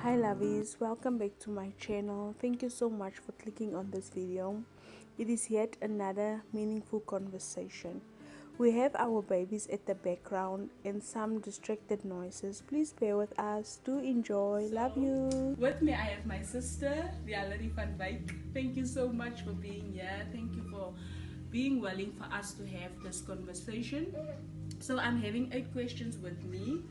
Hi lovies, welcome back to my channel. Thank you so much for clicking on this video. It is yet another meaningful conversation. We have our babies at the background and some distracted noises. Please bear with us. Do enjoy. Love you. With me I have my sister, Valerie van Wyk. Thank you so much for being here. Thank you for being willing for us to have this conversation. So I'm having 8 questions with me.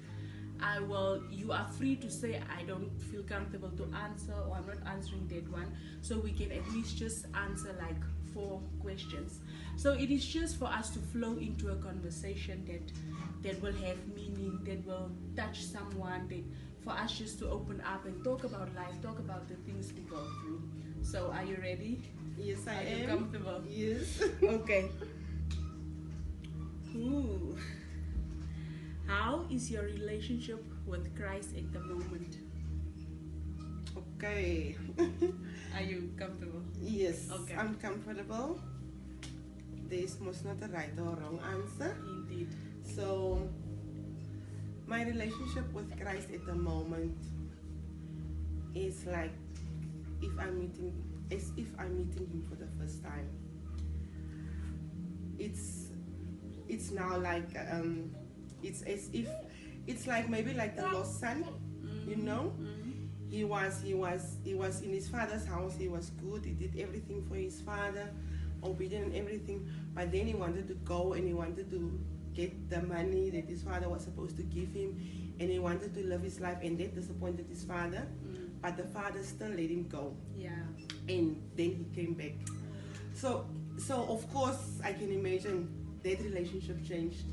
You are free to say I don't feel comfortable to answer, or I'm not answering that one, so we can at least just answer like 4 questions. So it is just for us to flow into a conversation that will have meaning, that will touch someone, that for us just to open up and talk about life, talk about the things we go through. So are you ready? Yes, I am. Are you comfortable? Yes. Okay. Ooh. How is your relationship with Christ at the moment? Okay. Are you comfortable? Yes, Okay. I'm comfortable. There's most not a right or wrong answer. Indeed. So, my relationship with Christ at the moment is like as if I'm meeting Him for the first time. It's now like it's as if it's like maybe like the lost son, you know. He was in his father's house. He was good. He did everything for his father, obedient and everything. But then he wanted to go and he wanted to get the money that his father was supposed to give him, and he wanted to live his life, and that disappointed his father. But the father still let him go. Yeah. And then he came back. So of course I can imagine that relationship changed.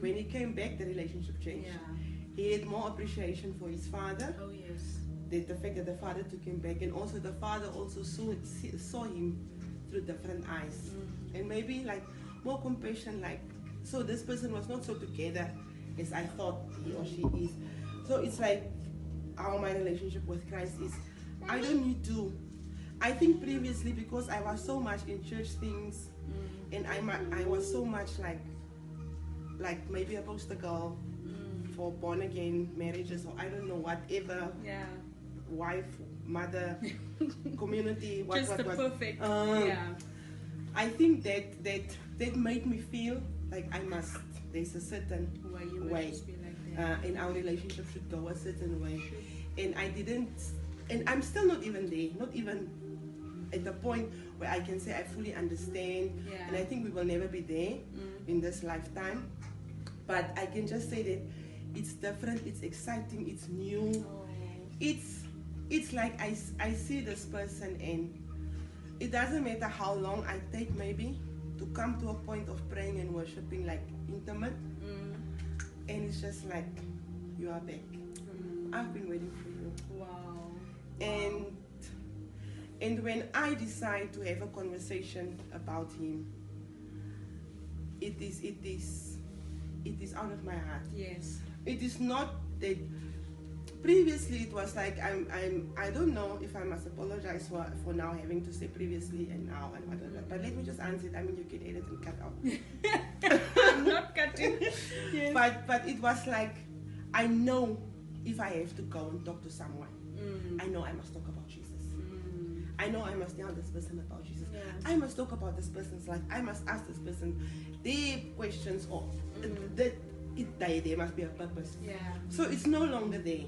When he came back, the relationship changed. Yeah. He had more appreciation for his father. Oh yes. The fact that the father took him back, and also the father also saw him through different eyes, and maybe like more compassion. Like, so this person was not so together as I thought he or she is. So it's like how my relationship with Christ is. I don't need to. I think previously, because I was so much in church things, and I was so much like maybe a poster girl for born again marriages, or I don't know, whatever. Yeah. Wife, mother, community, what. Perfect. Yeah. I think that made me feel like there's a certain Why you way, must be like that. and our relationship should go a certain way. And I didn't, and I'm still not even there, not even at the point where I can say I fully understand. Yeah. And I think we will never be there in this lifetime. But I can just say that it's different, it's exciting, it's new. Oh. It's like I see this person, and it doesn't matter how long I take maybe to come to a point of praying and worshiping, like intimate, and it's just like, you are back. I've been waiting for you. Wow. And when I decide to have a conversation about him, it is out of my heart. Yes. It is not that. Previously, it was like I don't know if I must apologize for now having to say previously and now and whatever. But let me just answer it. I mean, you can edit and cut out. I'm not cutting. Yes. But it was like, I know if I have to go and talk to someone, I know I must talk about Jesus. I know I must tell this person about Jesus. Yeah. I must talk about this person's life. I must ask this person their questions, or there must be a purpose. Yeah. So it's no longer there.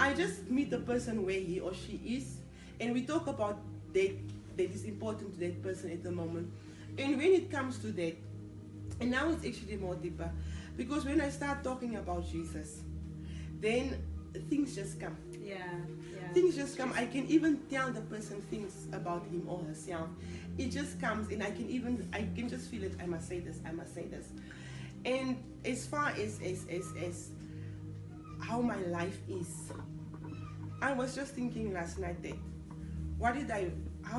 I just meet the person where he or she is, and we talk about that is important to that person at the moment. And when it comes to that, and now it's actually more deeper, because when I start talking about Jesus, then things just come. Yeah. Yeah. Things just come. I can even tell the person things about him or herself. It just comes, and I can just feel it. I must say this. I must say this. And as far as how my life is, I was just thinking last night that how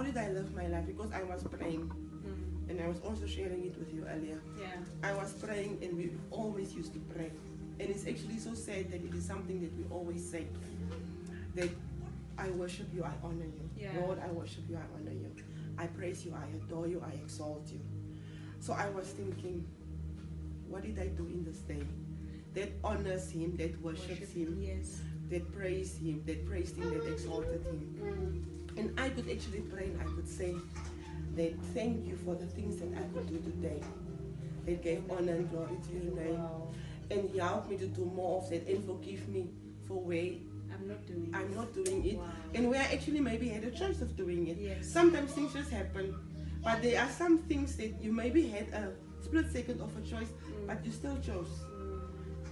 did I live my life? Because I was praying, and I was also sharing it with you earlier. Yeah. I was praying, and we always used to pray, and it's actually so sad that it is something that we always say, that I worship you, I honor you. Yeah. Lord, I worship you, I honor you. I praise you, I adore you, I exalt you. So I was thinking, what did I do in this day that honors him, that worships him, Yes. that praised him, that exalted him. And I could actually pray and I could say that thank you for the things that I could do today. That gave honor and glory to your name. Wow. And he helped me to do more of that and forgive me for where I'm not doing it. Wow. And where I actually maybe had a choice of doing it. Yes. Sometimes things just happen. But there are some things that you maybe had a split second of a choice, but you still chose.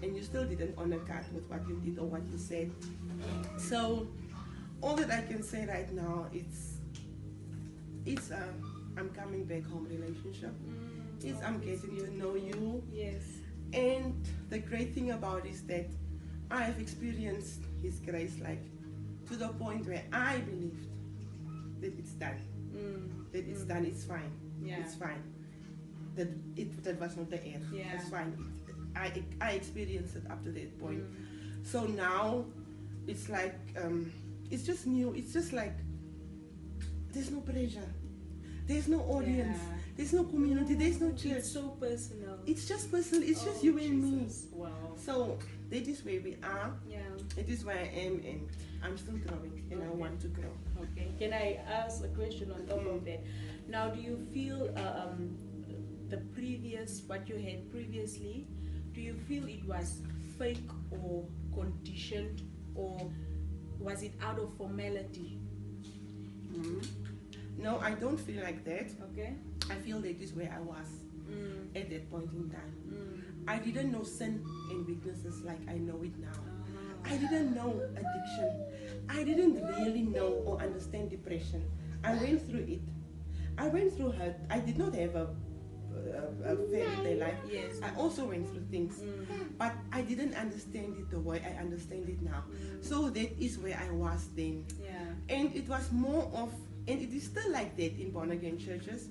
And you still didn't honor God with what you did or what you said. So all that I can say right now, it's a I'm coming back home relationship. It's I'm getting to know you. Yes. And the great thing about it is that I have experienced his grace, like to the point where I believed that it's done. That it's done, it's fine. Yeah. It's fine. That was not the end. Yeah. It's fine. I experienced it up to that point. So now it's like it's just new. It's just like there's no pressure. There's no audience. Yeah. There's no community. There's no church. It's so personal. It's just personal. It's just Oh, you and me. Jesus. Wow. So that is where we are. Yeah. It is where I am, and I'm still growing, and I Okay. want to grow. Okay. Can I ask a question on top of that? Now, do you feel the previous, what you had previously, do you feel it was fake or conditioned, or was it out of formality? No, I don't feel like that. Okay. I feel that is where I was at that point in time. Mm. I didn't know sin and weaknesses like I know it now. Ah. I didn't know addiction. I didn't really know or understand depression. I went through it. I went through hurt. I did not have a fairy tale life. Yes. I also went through things, but I didn't understand it the way I understand it now. So that is where I was then. Yeah. And it was more of, and it is still like that in born again churches.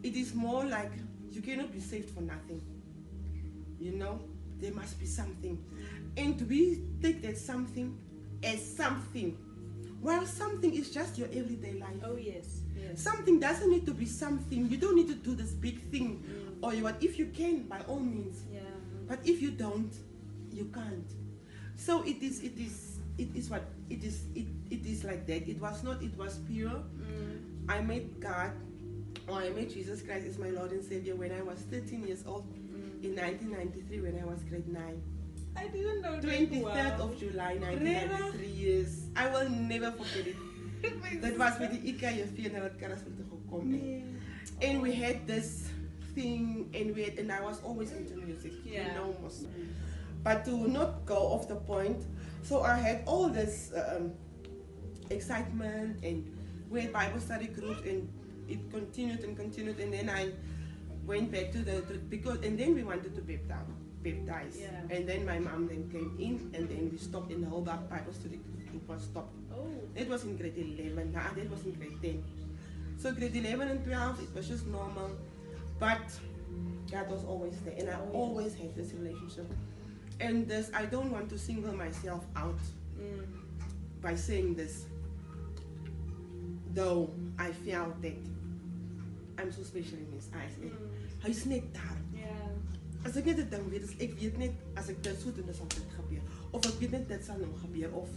It is more like you cannot be saved for nothing. You know, there must be something. And we take that something as something, while something is just your everyday life. Oh yes. Yes. Something doesn't need to be something. You don't need to do this big thing, or what? If you can, by all means. Yeah. But if you don't, you can't. So it is what it is. It is like that. It was not. It was pure. I met God, or I met Jesus Christ as my Lord and Savior when I was 13 years old in 1993, when I was grade 9. I didn't know that. 23rd Wow. of July 1993 years. I will never forget it. That was with the IKJV en het Karasveld gekomen. And we had this thing, and I was always into music, Yeah. you know, most. But to not go off the point, so I had all this excitement, and we had Bible study groups, and it continued, and then I went back to and then we wanted to baptize. Yeah. And then my mom then came in, and then we stopped, and the whole Bible study group was stopped. Oh. It was in grade 11, that was in grade 10. So grade 11 and 12, it was just normal. But God was always there, and I always had this relationship. And this, I don't want to single myself out by saying this, though I felt that I'm so special in his eyes. Hy's net daar. Yeah. As ek net 'n ding weet, is ek weet net as ek dit so doen, dan sal dit gebeur. Of ek weet net dit sal nou gebeur, of.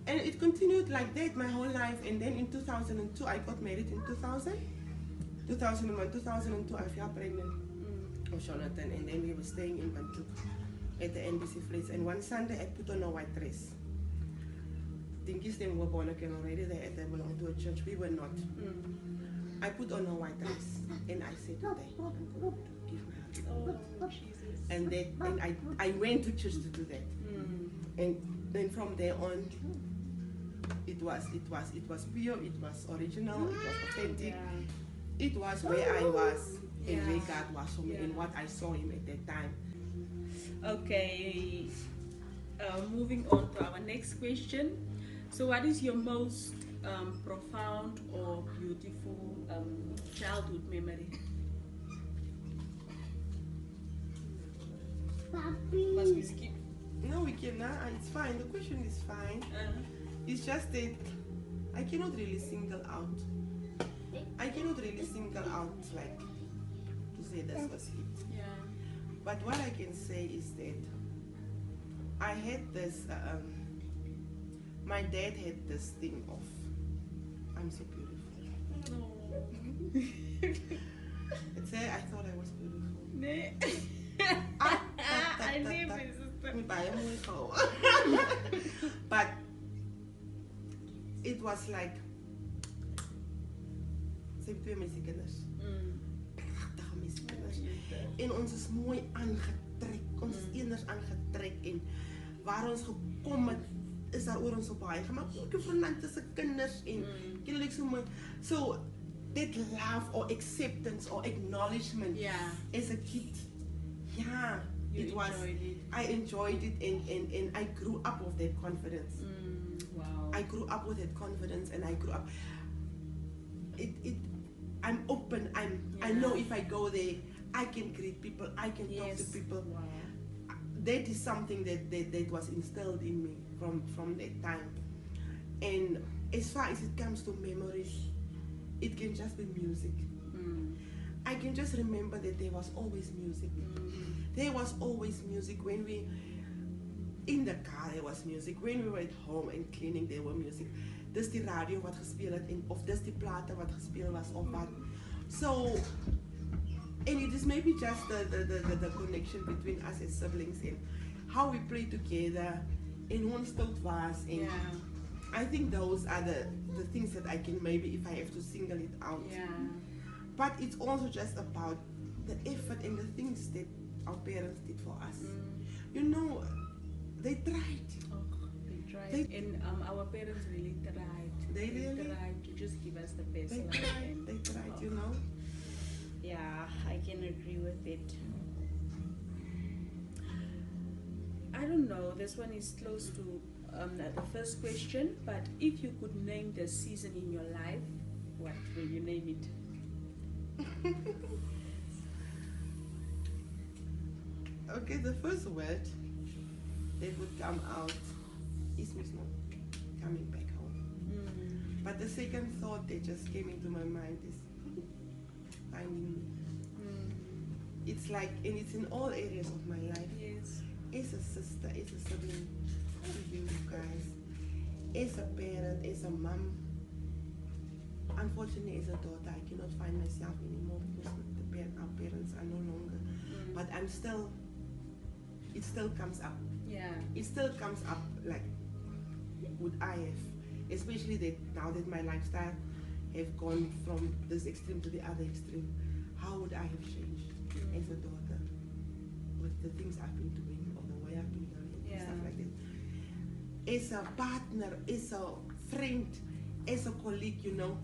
And it continued like that my whole life. And then in 2002, I got married in 2000. 2001, 2002, I fell pregnant with Jonathan. And then we were staying in Bantu at the NBC Flats. And one Sunday, I put on a white dress. Dinkies, they were born again already. They belonged to a church. We were not. I put on a white dress. And I said, today, I'm going to give my heart. Oh, Jesus. And I went to church to do that. And then from there on, it was pure, it was original, it was authentic. Yeah. It was where I was and Yeah. where God was for me, and Yeah. what I saw him at that time. Okay. Moving on to our next question. So, what is your most profound or beautiful childhood memory? Must we skip? No, we cannot. It's fine. The question is fine. It's just that I cannot really single out. I cannot really single out, like, to say this was it. Yeah. But what I can say is that I had this my dad had this thing of, I'm so beautiful. It's I thought I was beautiful. Nee. I neem my sister. Met baie mooi gehou. But it was like, sy het 2 meisiekinders. Pragtige meisiekinders. En ons is mooi aangetrek. Ons is eenders aangetrek en waar ons gekom het is daar oor ons so baie gemaak. Ook Fernanda se kinders en kinderlik so mooi. So that love or acceptance or acknowledgement as a kid. Yeah, You it was. enjoyed it. I enjoyed it and I grew up with that confidence. Wow. I grew up with that confidence and I grew up. I'm open. I know if I go there, I can greet people. I can talk to people. Wow. That is something that was instilled in me from that time. And as far as it comes to memories, it can just be music. I can just remember that there was always music. There was always music when we in the car. There was music when we were at home and cleaning. There were music. Dis die radio wat gespeel het en of dis die plate wat gespeel was of wat. So, and it is maybe just the connection between us as siblings and how we play together and hoe ons stout was and I think those are the things that I can maybe, if I have to single it out. But it's also just about the effort and the things that our parents did for us. You know, they tried. They tried. And our parents really tried. They really tried to just give us the best They life. tried. They tried. You know. Yeah, I can agree with it. I don't know, this one is close to the first question, but if you could name the season in your life, what will you name it? Okay, the first word that would come out is Misno, coming back home. But the second thought that just came into my mind is finding me. It's like, and it's in all areas of my life. Yes. As a sister, as a sibling to you guys, as a parent, as a mom. Unfortunately, as a daughter, I cannot find myself anymore because our parents are no longer. But I'm still, it still comes up. Yeah. It still comes up like, would I have, especially that now that my lifestyle have gone from this extreme to the other extreme, how would I have changed as a daughter with the things I've been doing or the way I've been living and stuff like that. As a partner, as a friend, as a colleague, you know,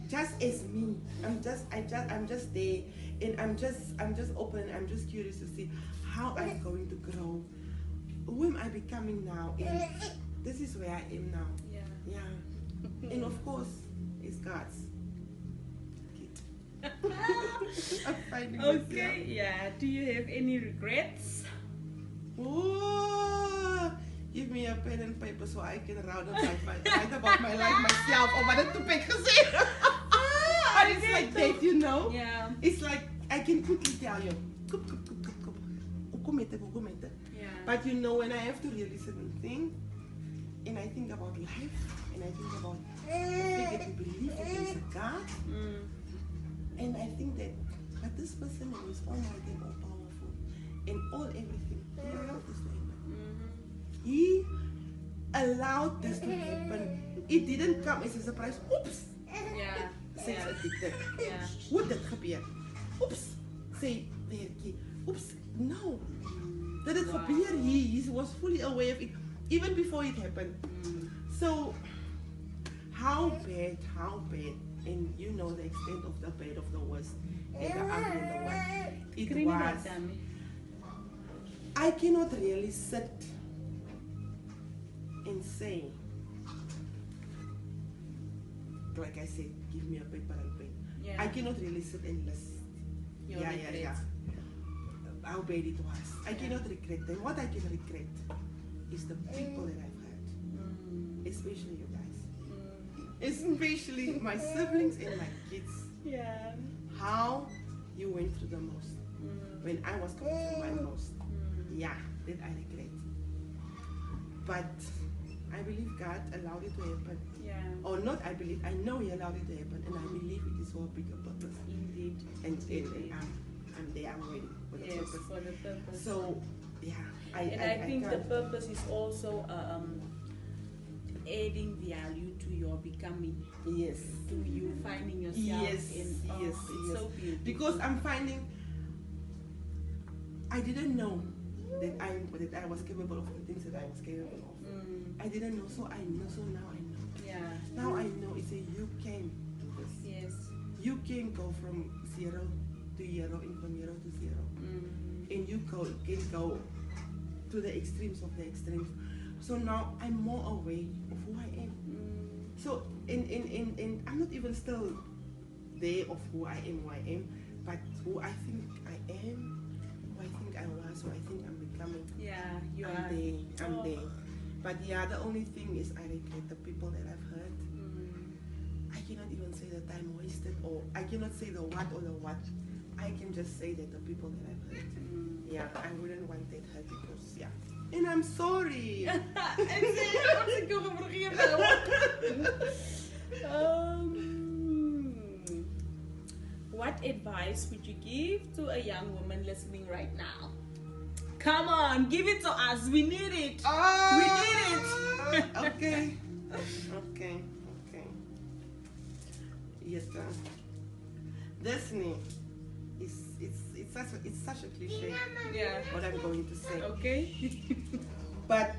just as me, I'm just there, and I'm just open. I'm just curious to see how I'm going to grow. Who am I becoming now? And this is where I am now. Yeah. And of course, it's God's. I'm finding Okay. Yeah. Do you have any regrets? Oh, give me a pen and paper so I can write about my life myself. Or wat het toepik gesê? But it's like that, you know? Yeah. It's like I can quickly tell you. Yeah. But you know, when I have to really sit and think, and I think about life, and I think about the fact that we believe that there's a God, and I think that, but this person who is almighty and all powerful, and all everything, he allowed this to happen. He allowed this to happen. It didn't come as a surprise. Oops! Yeah. Say addicted. Yeah. Hoe dit gebeur? Oops! Say Bertjie. Oops! No. That it gebeur, he was fully aware of it even before it happened. So how bad, and you know the extent of the bad, of the worst, and the ugly and the worst. It was. I cannot really sit and say, like I said, give me a paper and pen. Yeah. I cannot really sit and list. Your Yeah. regrets. How bad it was. I cannot regret them. What I can regret is the people that I've had, especially you guys, especially my siblings and my kids. Yeah. How you went through the most when I was going through my most. Yeah, that I regret. But I believe God allowed it to happen. Yeah. Or not, I believe, I know He allowed it to happen, and I believe it is for a bigger purpose. Indeed. And Indeed. I'm there, I'm ready for the Yes, purpose. for the purpose. So, yeah, I think the can't. purpose is also adding value to your becoming, Yes. to you finding yourself Yes, in. yes, It's yes. so beautiful. Because I'm finding, I didn't know that I was capable of the things that I was capable of. I didn't know, so I know. So now I know. Yeah. Now I know. It's a you can do this. Yes. You can go from 0 to hero and from hero to 0, and you can go to the extremes of the extremes. So now I'm more aware of who I am. So in I'm not even still there of who I am, but who I think I am, who I think I was, who I think I'm becoming. Yeah, you I'm are. there. I'm Oh. there. But yeah, the only thing is I regret the people that I've hurt. I cannot even say the time wasted, or I cannot say the what or the what. I can just say that the people that I've hurt. Yeah, I wouldn't want that hurt because yeah. And I'm sorry. What advice would you give to a young woman listening right now? Come on, give it to us. We need it. We need it. Okay. Okay. Yes, Destiny. It's such a cliche. Yeah. What I'm going to say. Okay. But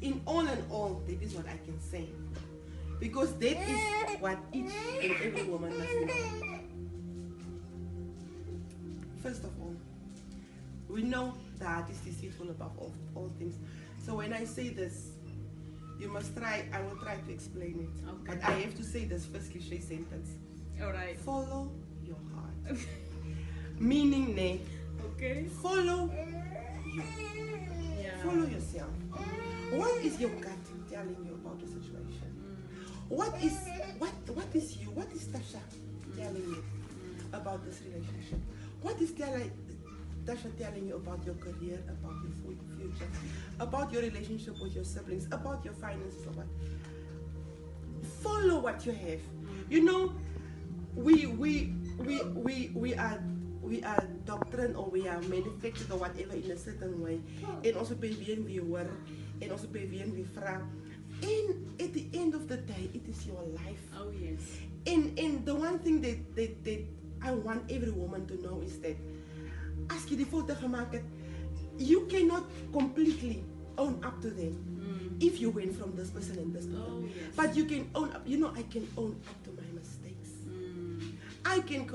in all and all, that is what I can say. Because that is what each and every woman must know. First of all, we know the heart is deceitful above all things. So when I say this, you must try, I will try to explain it. Okay. But I have to say this first cliche sentence. All right. Follow your heart. Meaning, ne, Okay. follow you. Yeah. Follow yourself. What is your gut telling you about the situation? What is you? What is Tasha telling you about this relationship? What is Tasha telling you about your career, about your future, about your relationship with your siblings, about your finances or what? Follow what you have. You know, we are doctrine or we are manufactured or whatever in a certain way. And also by being we were, and also by being we fra. And at the end of the day, it is your life. Oh yes. And the one thing that I want every woman to know is that as you die foto gemaakt het, you cannot completely own up to them if you went from this person and this person. Oh yes. But you can own up, you know, I can own up to my mistakes. I can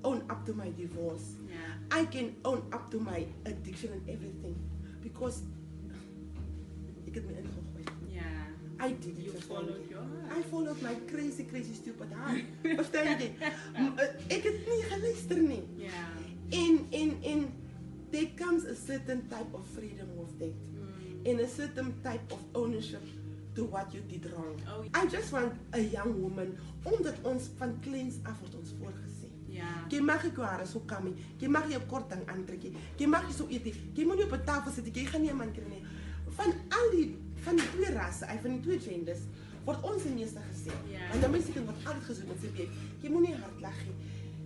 own up to my divorce. Yeah. I can own up to my addiction and everything. Because ik het me ingegooid. Yeah. I did it. You verstaan followed jy? your heart. I followed my crazy stupid heart. Verstaan jy? Ek het nie geluister nie. Yeah. In there comes a certain type of freedom with that. And a certain type of ownership to what you did wrong. Oh, I just want a young woman, omdat ons van kleins af word ons voorgesê. Yeah. Jy mag jou hare so kam nie. Jy mag jou kort ding aantrekkie. Jy mag nie so eet nie. Jy moet nie op 'n tafel sit nie. Jy gaan nie 'n man kry nie. Van die twee rasse, van die twee genders word ons die meeste gesê. Ja. En dan mense kan wat altyd gesoek met sê jy moet nie hard lag nie.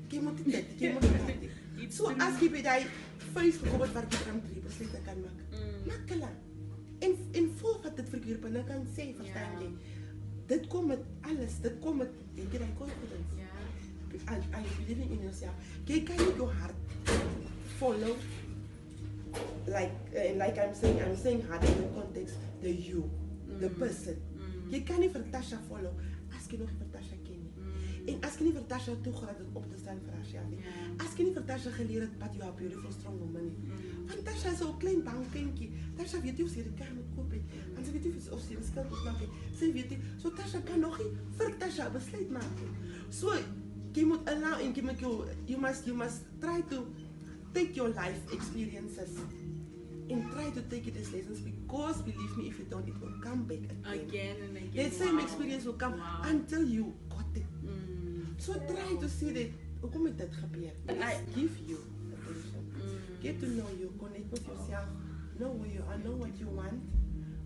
Jy moet dit, jy moet dit. Iets So doen. as jy by daai vuis gekom het wat jy van 3 besluite kan maak. Maklik. En vol wat dit vir jou binne kan sê, verstaan Ja. jy? Dit kom met alles, dit kom met dink jy daai confidence. Yeah. And you believing in yourself. Jy kan nie jou hart follow like I'm saying hard in the context the you, the person. Jy kan nie vir Tasha follow as jy nog nie vir Tasha ken nie. En as jy nie vir Tasha toegelaat het om te staan vir haarself nie. Ja. As jy nie vir Tasha geleer het wat you are beautiful strong woman nie. Want Tasha is 'n klein bankentjie. Tasha weet nie of sy die kamer koop het. Want sy weet nie of sy die skuld moet maak nie. Sy weet nie. So Tasha kan nog nie vir Tasha besluit maak nie. So jy moet allow en jy moet you must try to take your life experiences and try to take it as lessons, because believe me, if you don't, it will come back Again and again. that same Wow. experience will come Wow. until you got it. So try to see that hoekom het dit gebeur. Give you attention. Get to know you, connect with yourself, know who you are, know what you want,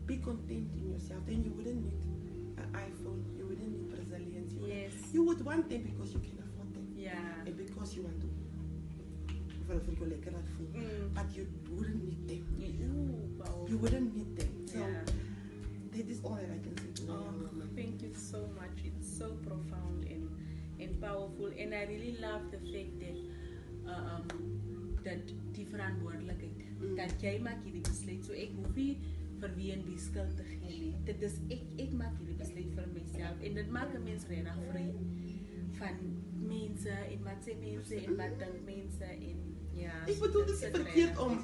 be content in yourself. Then you wouldn't need an iPhone. You wouldn't need Brazilians. Yes. You would want them because you can afford them. Yeah. And because you want to. But you wouldn't need them. Ooh, powerful. You wouldn't need them. So Yeah. that is all that I can say to the young woman. Thank you so much. It's so profound and powerful. And I really love the fact that dat die verantwoordelikheid dat jy maak hierdie besluit. So ek hoef nie vir wie en wie skuld te gee nie. Dit is ek maak hierdie besluit vir myself en dit maak 'n mens regtig vry van mense en wat sê mense en wat dink mense en ja. Ik bedoel, het is niet verkeerd om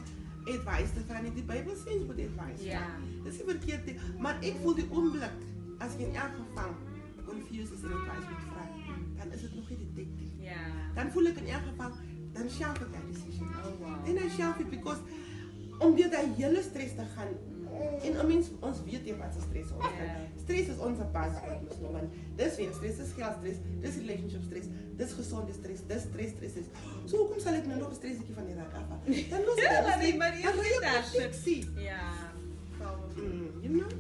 advice te vragen. Die Bijbel zegt voor advice. Ja. Het is niet verkeerd. Maar ik voel die oomblik, als je in elk geval confused is en advice moet vragen, dan is het nog geen detective. Ja. Dan voel ik in elk geval, dan shelf ik dat decision. Oh wow. En dan shelf ik, because om weer dat hele stress te gaan. En ons weet nie wat is stress ons Ja. Stress is onze basis wat ons noem. Dis weer stress, dis geld stress, dis relationship stress, dis gezonde stress, dis stress. So hoekom sal ek nou nog 'n stressetjie van die raad afhaal? Dan los Ja, dit. maar die manier dan is daar. protectie. Ja. Powerful. You know?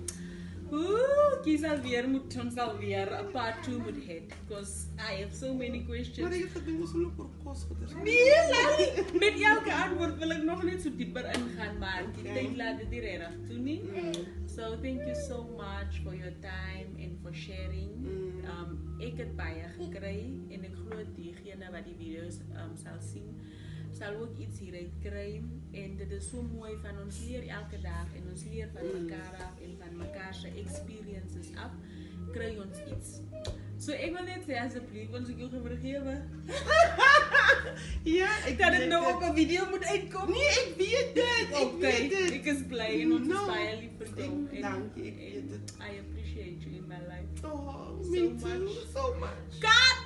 Oeh, kies alweer moet ons alweer 'n part 2 moet hê because I have so many questions. Maar ek het gedink ons loop oor kosgoeders. Nee, Larry, met elke antwoord wil ek nog net so dieper ingaan, maar die Okay. tyd laat dit nie regtig toe nie. So thank you so much for your time and for sharing. Ek het baie gekry en ek glo diegene wat die video's sal sien sal ook iets hieruit kry en dit is so mooi van ons leer elke dag en ons leer van mekaar af en van mekaar se experiences af kry ons iets. So ek wil net sê asseblief ons ek jou vergewe. Ja, ek Dat weet dit nou dit. op 'n video moet uitkom. Nee, ek weet dit. Ek weet dit. Ek is bly en ons No. is baie lief vir jou. Ek dank je, ek weet en dit. I appreciate you in my life. Oh, So me too. much. So much. God